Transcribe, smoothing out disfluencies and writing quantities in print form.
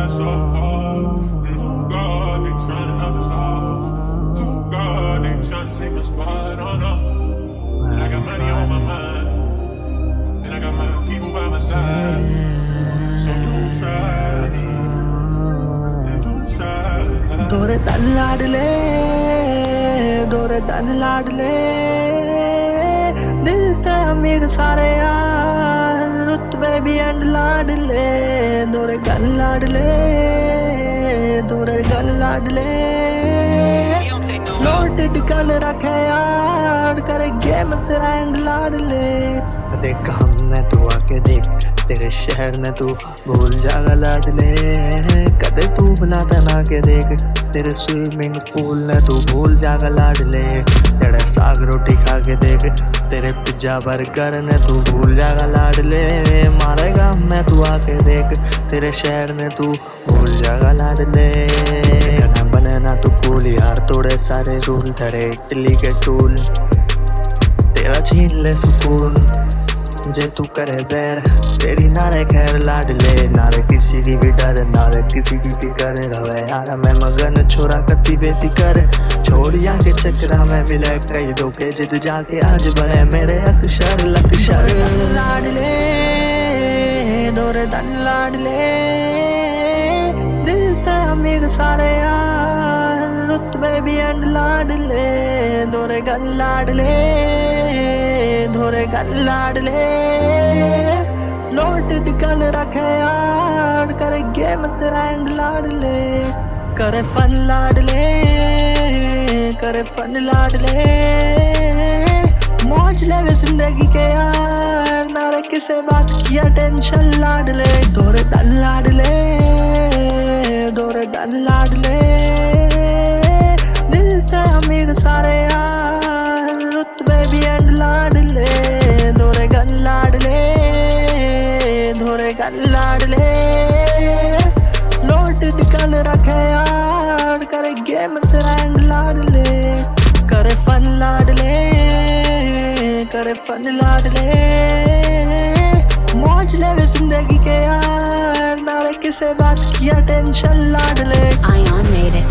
try so hard. Oh God, they trying to knock us off. Oh God, they trying to take my spot. Oh no. And I got money on my mind, and I got my people by my side. So don't try, don't try. Dore dal laadle, dore dal laadle. दिल ते अमीर सारे यार, रुतबे भी and लाडले. दोरे गल लाडले, दोरे गल लाडले. लोटेड गल रखे यार, करे गेम तेरा एंड लाडले. देख हम में तू आके देख, तेरे शहर में तू भूल जागा लाडले. कदे तू बनाता ना के देख, तेरे स्विमिंग पूल ने तू भूल जागा लाडले. तेरे साग रोटी खा के देख, तेरे पिज्जा बर्गर ने तू भूल जागा लाडले. मारेगा मैं तू आके देख, तेरे शहर में तू भूल जागा लाडले. बने ना तू कूल यार, तोड़े सारे रूल धरे इटली के टूल. तेरा छीन ले सुकून जे तू करे बैर, तेरी नारे खैर लाडले. नारे किसी की भी डर, नारे किसी की फिकर रहे यार. मैं मगन छोरा कति बेटी कर, छोड़ जाके चक्रा में मिले कई धोखे. जिद जाके आज बने मेरे अक्षर लक्षर. लाडले दोरे दल लाडले, दिल ते अमीर सारे यार, रुतबे भी एंड लाडले. दोरे गल लाडले, दोरे गल लाडले. लोटेड गल रखे यार, करे गेम तेरा एंड लाडले. करे फन लाडले, करे फन लाडले. मौज ले जिंदगी के यार, नारे किसे बात किया टेंशन लाडले. दोरे दल लाडले, दोरे दल लाडले. दिल ते अमीर सारे यार, रुतबे भी एंड लाडले. दोरे गल लाडले, दोरे गल लाडले. लोटेड गल रखे यार, करे गेम तेरा एंड लाडले. करे फन लाडले, करे फन लाडले. मौज ले जिंदगी के यार, नारे किसे बात किया टेंशन लाडले. Ion made it.